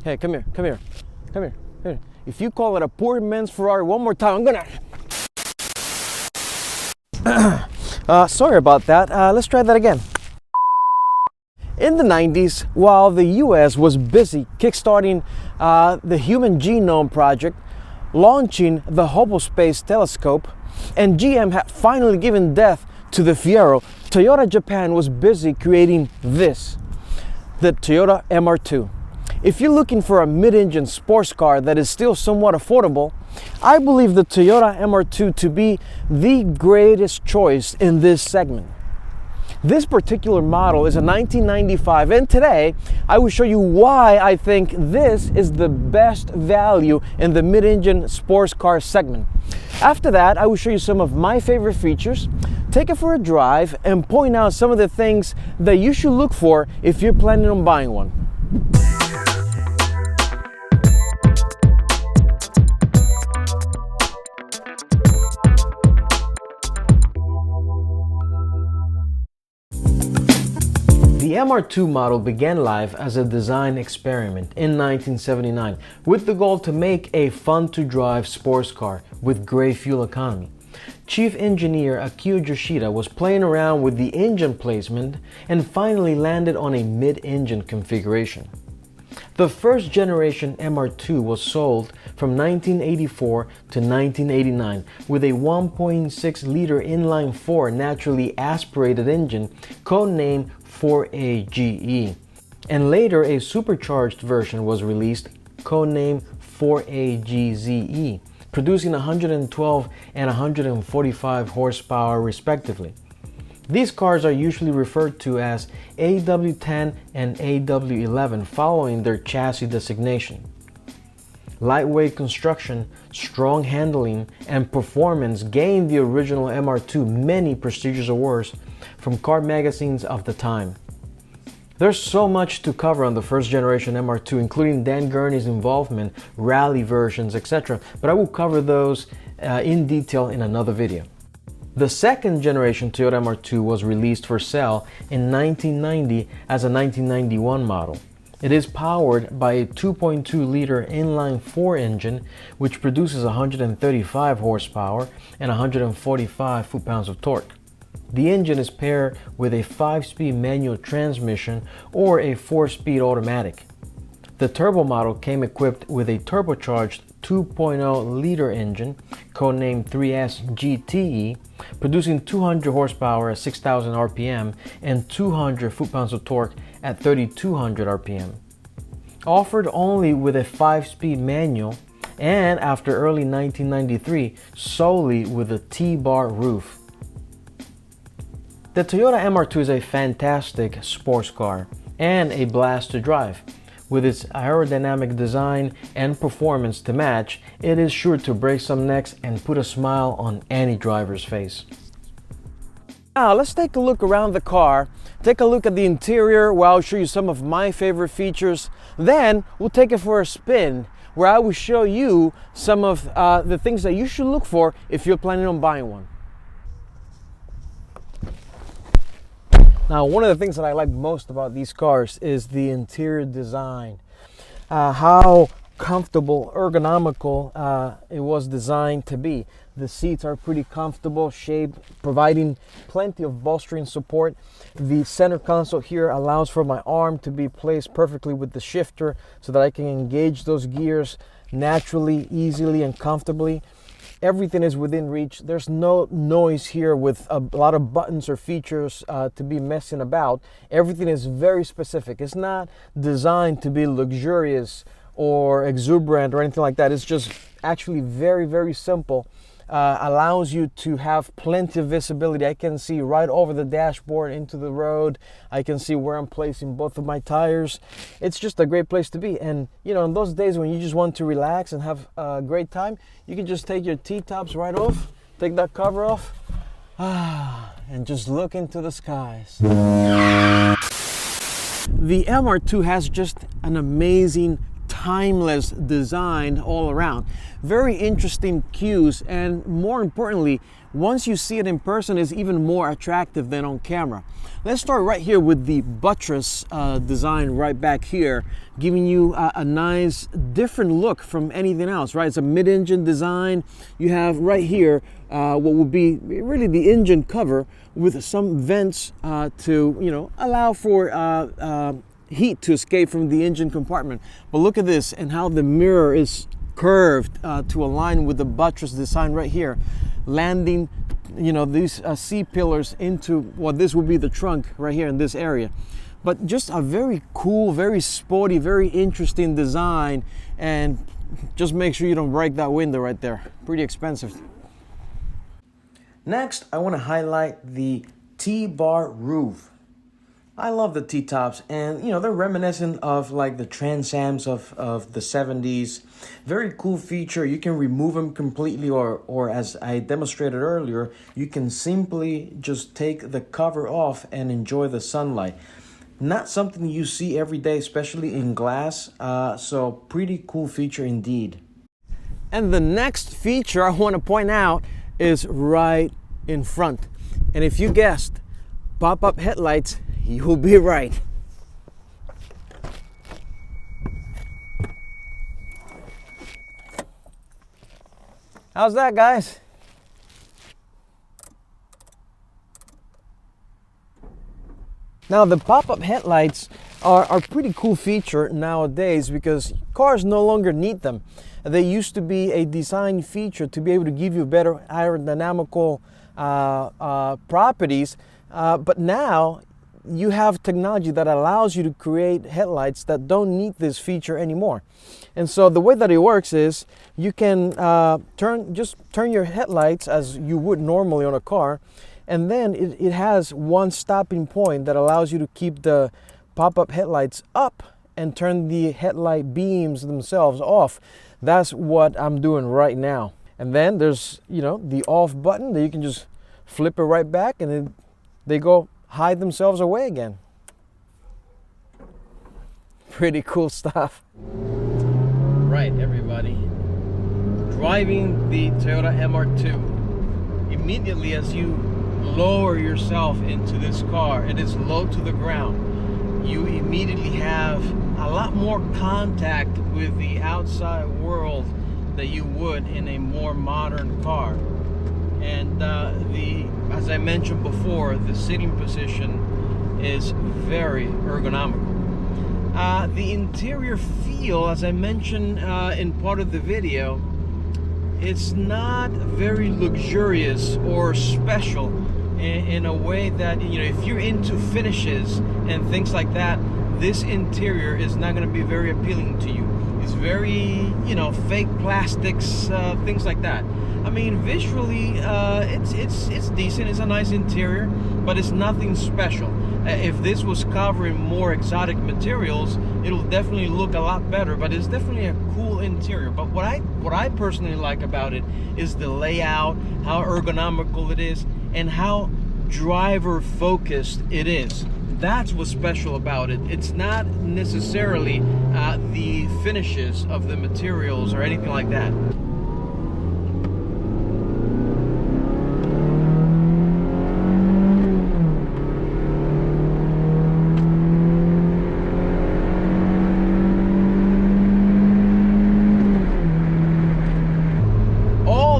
Hey, come here, come here, come here, come here. If you call it a poor man's Ferrari one more time, I'm gonna... sorry about that. Let's try that again. In the 90s, while the US was busy kickstarting the Human Genome Project, launching the Hubble Space Telescope, and GM had finally given death to the Fiero, Toyota Japan was busy creating this, the Toyota MR2. If you're looking for a mid-engine sports car that is still somewhat affordable, I believe the Toyota MR2 to be the greatest choice in this segment. This particular model is a 1995, and today I will show you why I think this is the best value in the mid-engine sports car segment. After that, I will show you some of my favorite features, take it for a drive, and point out some of the things that you should look for if you're planning on buying one. The MR2 model began life as a design experiment in 1979 with the goal to make a fun-to-drive sports car with great fuel economy. Chief engineer Akio Yoshida was playing around with the engine placement and finally landed on a mid-engine configuration. The first generation MR2 was sold from 1984 to 1989 with a 1.6-liter inline-4 naturally aspirated engine codenamed 4AGE, and later a supercharged version was released codenamed 4AGZE, producing 112 and 145 horsepower respectively. These cars are usually referred to as AW10 and AW11 following their chassis designation. Lightweight construction, strong handling, and performance gained the original MR2 many prestigious awards from car magazines of the time. There's so much to cover on the first generation MR2, including Dan Gurney's involvement, rally versions, etc., but I will cover those in detail in another video. The second generation Toyota MR2 was released for sale in 1990 as a 1991 model. It is powered by a 2.2-liter inline-4 engine which produces 135 horsepower and 145 foot-pounds of torque. The engine is paired with a 5-speed manual transmission or a 4-speed automatic. The turbo model came equipped with a turbocharged 2.0-liter engine, codenamed 3S GTE, producing 200 horsepower at 6,000 RPM and 200 foot-pounds of torque at 3,200 RPM. Offered only with a 5-speed manual, and after early 1993, solely with a T-bar roof. The Toyota MR2 is a fantastic sports car and a blast to drive. With its aerodynamic design and performance to match, it is sure to break some necks and put a smile on any driver's face. Now let's take a look around the car, take a look at the interior where I'll show you some of my favorite features. Then we'll take it for a spin where I will show you some of the things that you should look for if you're planning on buying one. Now, one of the things that I like most about these cars is the interior design. How comfortable, ergonomical it was designed to be. The seats are pretty comfortable, shaped, providing plenty of bolstering support. The center console here allows for my arm to be placed perfectly with the shifter so that I can engage those gears naturally, easily, and comfortably. Everything is within reach. There's no noise here with a lot of buttons or features to be messing about. Everything is very specific. It's not designed to be luxurious or exuberant or anything like that. It's just actually very, very simple. Allows you to have plenty of visibility. I can see right over the dashboard into the road. I can see where I'm placing both of my tires. It's just a great place to be. And you know, in those days when you just want to relax and have a great time, you can just take your T-tops right off, take that cover off, and just look into the skies. The MR2 has just an amazing timeless design all around. Very interesting cues, and more importantly, once you see it in person, it's even more attractive than on camera. Let's start right here with the buttress design right back here, giving you a nice different look from anything else, right? It's a mid-engine design. You have right here what would be really the engine cover with some vents to, allow for heat to escape from the engine compartment. But look at this, and how the mirror is curved to align with the buttress design right here, landing these C-pillars into what this would be the trunk right here in this area. But just a very cool, very sporty, very interesting design, and just make sure you don't break that window right there. Pretty expensive. Next, I want to highlight the T-bar roof. I love the T-tops, and they're reminiscent of like the Trans Ams of the 70s. Very cool feature. You can remove them completely, or as I demonstrated earlier, you can simply just take the cover off and enjoy the sunlight. Not something you see every day, especially in glass, so pretty cool feature indeed. And the next feature I want to point out is right in front. And if you guessed pop-up headlights, you'll be right. How's that, guys? Now, the pop-up headlights are a pretty cool feature nowadays because cars no longer need them. They used to be a design feature to be able to give you better aerodynamical properties, but now you have technology that allows you to create headlights that don't need this feature anymore. And so the way that it works is you can turn your headlights as you would normally on a car, and then it has one stopping point that allows you to keep the pop-up headlights up and turn the headlight beams themselves off. That's what I'm doing right now. And then there's the off button that you can just flip it right back, and then they go hide themselves away again. Pretty cool stuff. Right, everybody. Driving the Toyota MR2. Immediately as you lower yourself into this car, it is low to the ground. You immediately have a lot more contact with the outside world that you would in a more modern car. And as I mentioned before, the sitting position is very ergonomical. The interior feel, as I mentioned in part of the video, it's not very luxurious or special in a way that, if you're into finishes and things like that, this interior is not going to be very appealing to you. It's very, fake plastics, things like that. I mean, visually, it's decent. It's a nice interior, but it's nothing special. If this was covering more exotic materials, it'll definitely look a lot better. But it's definitely a cool interior. But what I personally like about it is the layout, how ergonomical it is, and how driver focused it is. That's what's special about it. It's not necessarily the finishes of the materials or anything like that.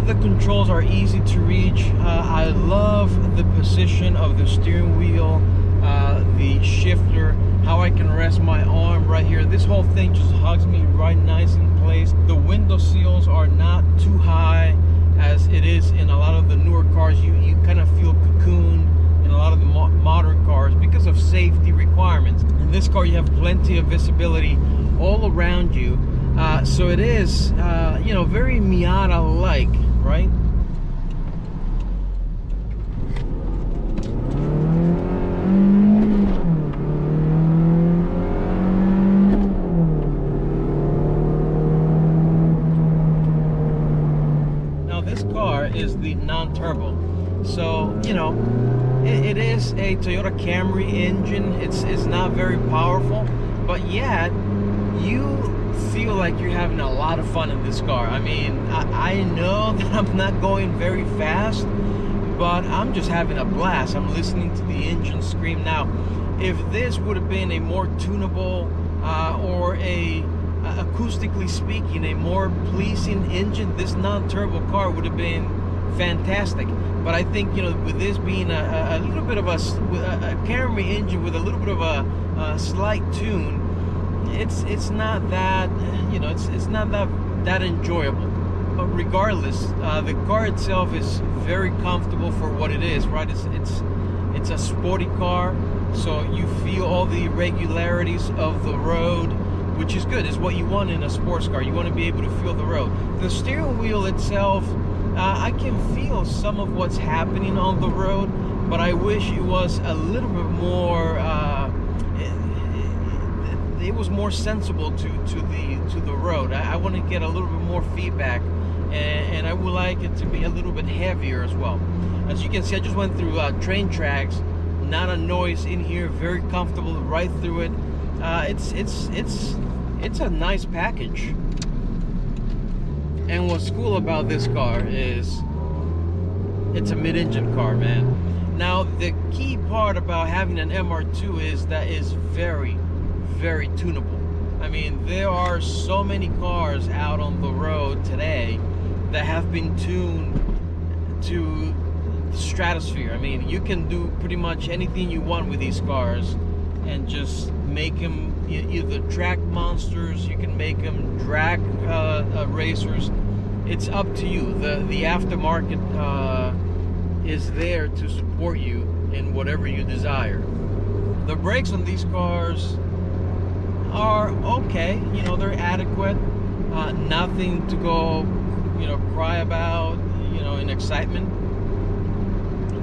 The controls are easy to reach. I love the position of the steering wheel, the shifter, how I can rest my arm right here. This whole thing just hugs me right nice in place. The window sills are not too high as it is in a lot of the newer cars. You kind of feel cocooned in a lot of the modern cars because of safety requirements. In this car you have plenty of visibility all around you. So it is, very Miata-like, right? Now this car is the non-turbo. So, it is a Toyota Camry engine. It's not very powerful, but yet you feel like like you're having a lot of fun in this car. I mean, I know that I'm not going very fast, but I'm just having a blast. I'm listening to the engine scream. Now, if this would have been a more tunable or acoustically speaking, a more pleasing engine, this non-turbo car would have been fantastic. But I think, you know, with this being a little bit of a Camry engine with a little bit of a slight tune, it's not that, you know, it's not that enjoyable. But regardless, the car itself is very comfortable for what it is, right? It's a sporty car, so you feel all the irregularities of the road, which is good. It's what you want in a sports car. You want to be able to feel the road. The steering wheel itself, I can feel some of what's happening on the road, but I wish it was a little bit more. It was more sensible to the road. I want to get a little bit more feedback, and I would like it to be a little bit heavier as well. As you can see, I just went through train tracks. Not a noise in here. Very comfortable right through it. It's a nice package. And what's cool about this car is it's a mid-engine car, man. Now, the key part about having an MR2 is that it's very, very tunable. I mean, there are so many cars out on the road today that have been tuned to the stratosphere. I mean, you can do pretty much anything you want with these cars and just make them either track monsters, you can make them drag racers. It's up to you. The aftermarket is there to support you in whatever you desire. The brakes on these cars are okay, you know, they're adequate. Nothing to go, you know, cry about, you know, in excitement.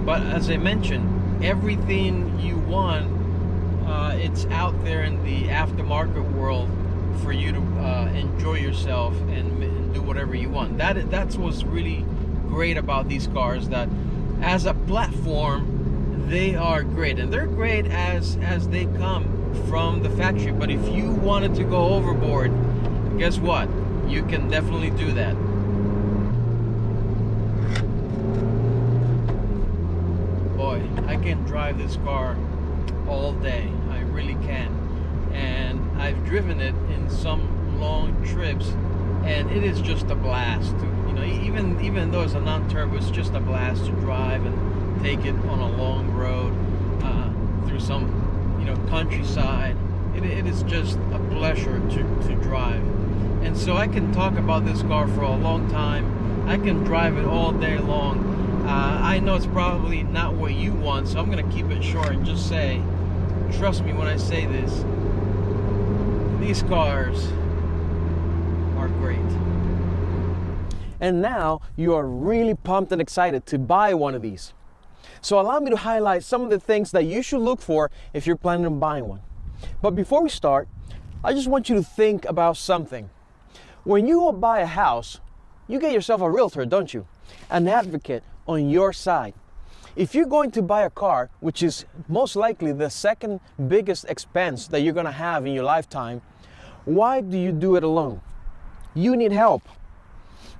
But as I mentioned, everything you want, it's out there in the aftermarket world for you to enjoy yourself and do whatever you want. That's what's really great about these cars, that as a platform, they are great, and they're great as they come from the factory. But if you wanted to go overboard, guess what? You can definitely do that. Boy, I can drive this car all day. I really can. And I've driven it in some long trips, and it is just a blast to, you know, even though it's a non-turbo, it's just a blast to drive and take it on a long road through some, you know, countryside. It is just a pleasure to drive. And so I can talk about this car for a long time. I can drive it all day long. I know it's probably not what you want, so I'm going to keep it short and just say, trust me when I say this, these cars are great. And now you are really pumped and excited to buy one of these. So allow me to highlight some of the things that you should look for if you're planning on buying one. But before we start, I just want you to think about something. When you go buy a house, you get yourself a realtor, don't you? An advocate on your side. If you're going to buy a car, which is most likely the second biggest expense that you're going to have in your lifetime, why do you do it alone? You need help.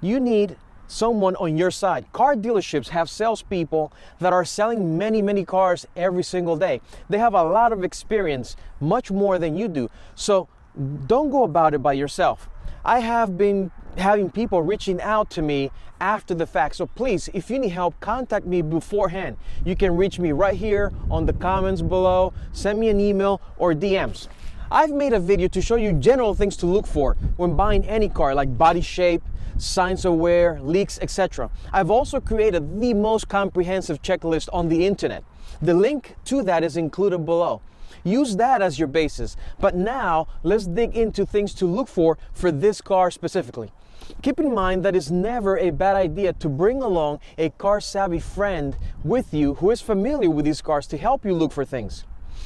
You need someone on your side. Car dealerships have salespeople that are selling many cars every single day. They have a lot of experience, much more than you do. So don't go about it by yourself. I have been having people reaching out to me after the fact. So please, if you need help, contact me beforehand. You can reach me right here on the comments below, send me an email or DMs. I've made a video to show you general things to look for when buying any car, like body shape, signs of wear, leaks, etc. I've also created the most comprehensive checklist on the internet. The link to that is included below. Use that as your basis. But now let's dig into things to look for this car specifically. Keep in mind that it's never a bad idea to bring along a car-savvy friend with you who is familiar with these cars to help you look for things.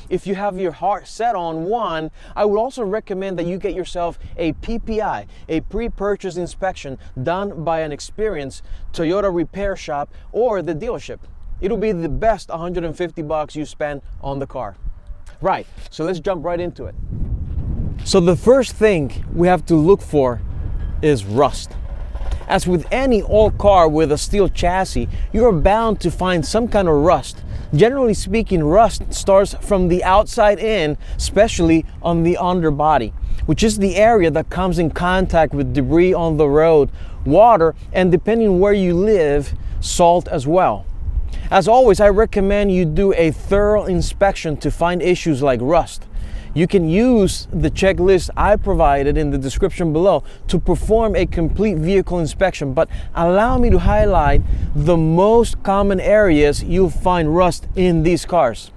If you have your heart set on one, I would also recommend that you get yourself a PPI, a pre-purchase inspection done by an experienced Toyota repair shop or the dealership. It'll be the best $150 you spend on the car. Right, so let's jump right into it. So the first thing we have to look for is rust. As with any old car with a steel chassis, you are bound to find some kind of rust. Generally speaking, rust starts from the outside in, especially on the underbody, which is the area that comes in contact with debris on the road, water, and depending where you live, salt as well. As always, I recommend you do a thorough inspection to find issues like rust. You can use the checklist I provided in the description below to perform a complete vehicle inspection, but allow me to highlight the most common areas you'll find rust in these cars.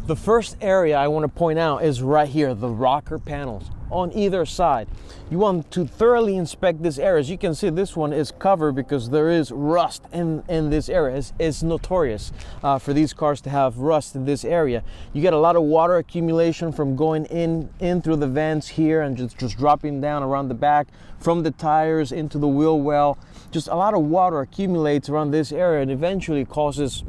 The first area I want to point out is right here, the rocker panels on either side. You want to thoroughly inspect this area. As you can see, this one is covered because there is rust in this area. It's notorious for these cars to have rust in this area. You get a lot of water accumulation from going in through the vents here and just dropping down around the back, from the tires into the wheel well. Just a lot of water accumulates around this area and eventually causes,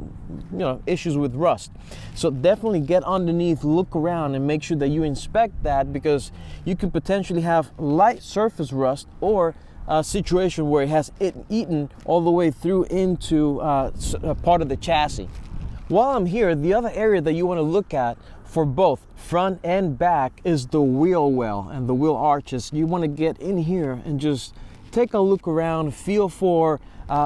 issues with rust. So definitely get underneath, look around, and make sure that you inspect that, because you could potentially have light surface rust or a situation where it has eaten all the way through into a part of the chassis. While I'm here, the other area that you want to look at for both front and back is the wheel well and the wheel arches. You want to get in here and just take a look around, feel for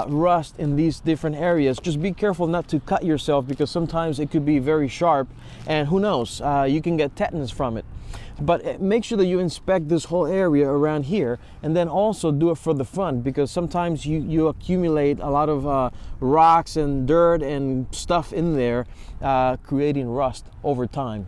rust in these different areas. Just be careful not to cut yourself, because sometimes it could be very sharp and who knows, you can get tetanus from it. But make sure that you inspect this whole area around here, and then also do it for the front, because sometimes you accumulate a lot of rocks and dirt and stuff in there, creating rust over time.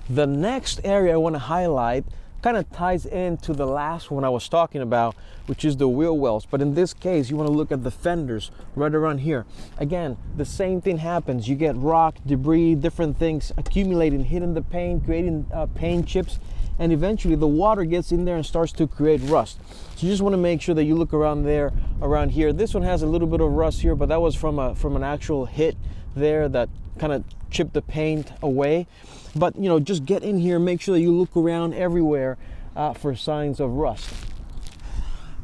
The next area I want to highlight kind of ties into the last one I was talking about, which is the wheel wells. But in this case, you want to look at the fenders right around here. Again, the same thing happens. You get rock, debris, different things accumulating, hitting the paint, creating paint chips, and eventually the water gets in there and starts to create rust. So you just want to make sure that you look around there, around here. This one has a little bit of rust here, but that was from an actual hit there that kind of chipped the paint away. But just get in here, make sure that you look around everywhere for signs of rust.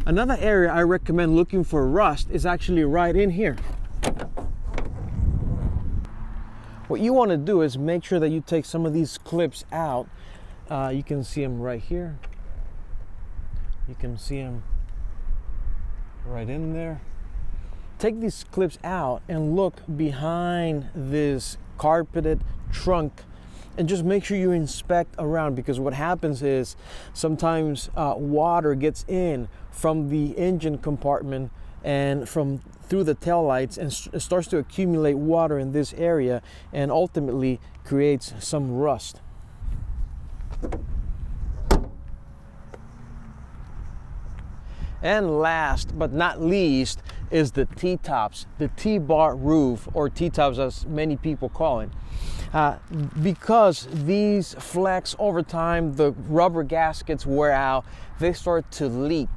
Another area I recommend looking for rust is actually right in here. What you want to do is make sure that you take some of these clips out. You can see them right here. You can see them right in there. Take these clips out and look behind this carpeted trunk, and just make sure you inspect around, because what happens is sometimes water gets in from the engine compartment and through the taillights, and starts to accumulate water in this area and ultimately creates some rust. And last but not least is the T-tops, the T-bar roof, or T-tops as many people call it. Because these flex over time, the rubber gaskets wear out, they start to leak.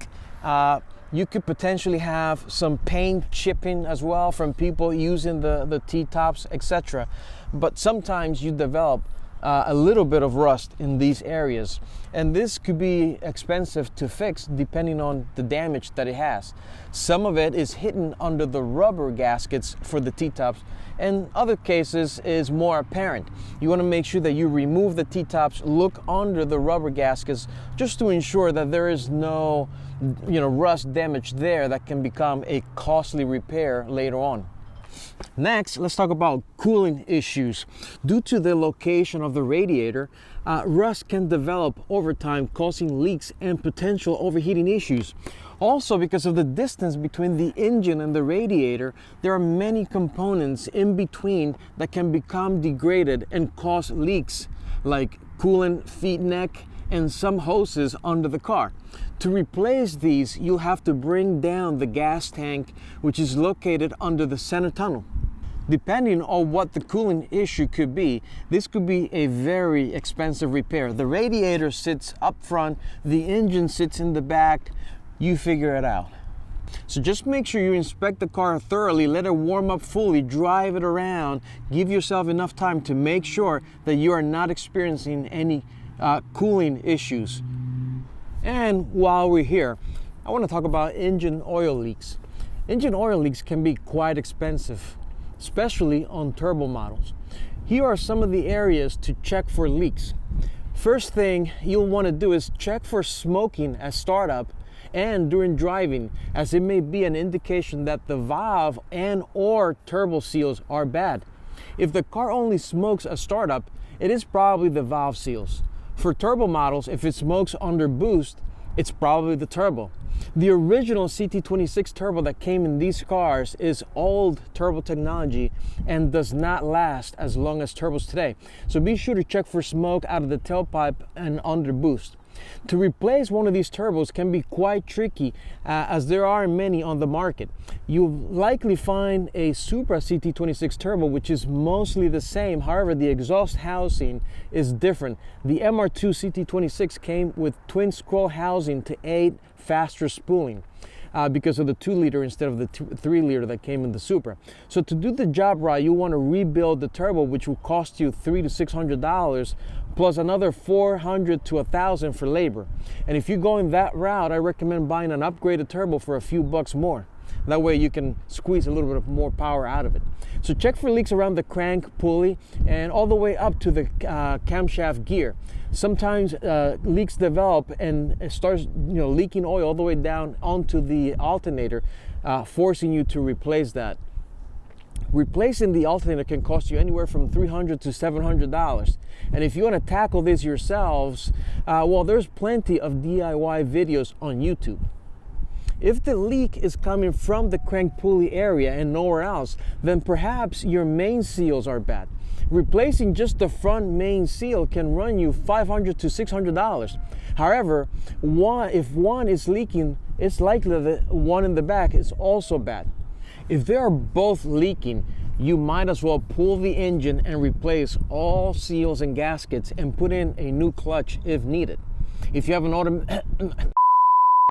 You could potentially have some paint chipping as well from people using the T-tops, etc. But sometimes you develop a little bit of rust in these areas, and this could be expensive to fix depending on the damage that it has. Some of it is hidden under the rubber gaskets for the T-tops, and other cases is more apparent. You want to make sure that you remove the T-tops, look under the rubber gaskets, just to ensure that there is no rust damage there that can become a costly repair later on. Next, let's talk about cooling issues. Due to the location of the radiator, rust can develop over time, causing leaks and potential overheating issues. Also, because of the distance between the engine and the radiator, there are many components in between that can become degraded and cause leaks, like coolant feed neck and some hoses under the car. To replace these, you'll have to bring down the gas tank, which is located under the center tunnel. Depending on what the cooling issue could be, this could be a very expensive repair. The radiator sits up front, the engine sits in the back, you figure it out. So just make sure you inspect the car thoroughly, let it warm up fully, drive it around, give yourself enough time to make sure that you are not experiencing any cooling issues. And while we're here, I want to talk about engine oil leaks. Engine oil leaks can be quite expensive, especially on turbo models. Here are some of the areas to check for leaks. First thing you'll want to do is check for smoking at startup and during driving, as it may be an indication that the valve and or turbo seals are bad. If the car only smokes at startup, it is probably the valve seals. For turbo models, if it smokes under boost, it's probably the turbo. The original CT26 turbo that came in these cars is old turbo technology and does not last as long as turbos today. So be sure to check for smoke out of the tailpipe and under boost. To replace one of these turbos can be quite tricky as there are many on the market. You'll likely find a Supra CT26 turbo which is mostly the same, however the exhaust housing is different. The MR2 CT26 came with twin scroll housing to aid faster spooling because of the 2-liter instead of the 3-liter that came in the Supra. So to do the job right, you want to rebuild the turbo, which will cost you $300 to $600 plus another $400 to $1,000 for labor. And if you're going that route, I recommend buying an upgraded turbo for a few bucks more. That way you can squeeze a little bit of more power out of it. So check for leaks around the crank pulley and all the way up to the camshaft gear. Sometimes leaks develop and it starts leaking oil all the way down onto the alternator, forcing you to replace that. Replacing the alternator can cost you anywhere from $300 to $700. And if you want to tackle this yourselves, well, there's plenty of DIY videos on YouTube. If the leak is coming from the crank pulley area and nowhere else, then perhaps your main seals are bad. Replacing just the front main seal can run you $500 to $600. However, if one is leaking, it's likely that one in the back is also bad. If they are both leaking, you might as well pull the engine and replace all seals and gaskets and put in a new clutch if needed. If you have an automatic,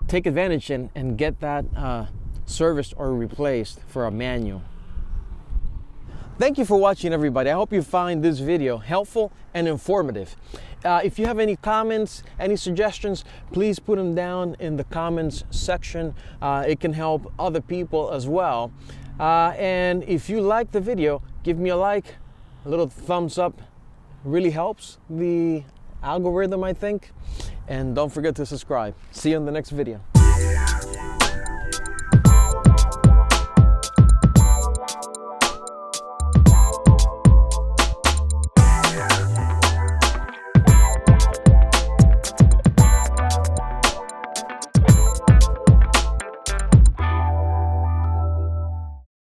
take advantage and get that serviced or replaced for a manual. Thank you for watching, everybody. I hope you find this video helpful and informative. If you have any comments, any suggestions, please put them down in the comments section. It can help other people as well. And if you like the video, give me a like, a little thumbs up. Really helps the algorithm, I think. And don't forget to subscribe. See you in the next video.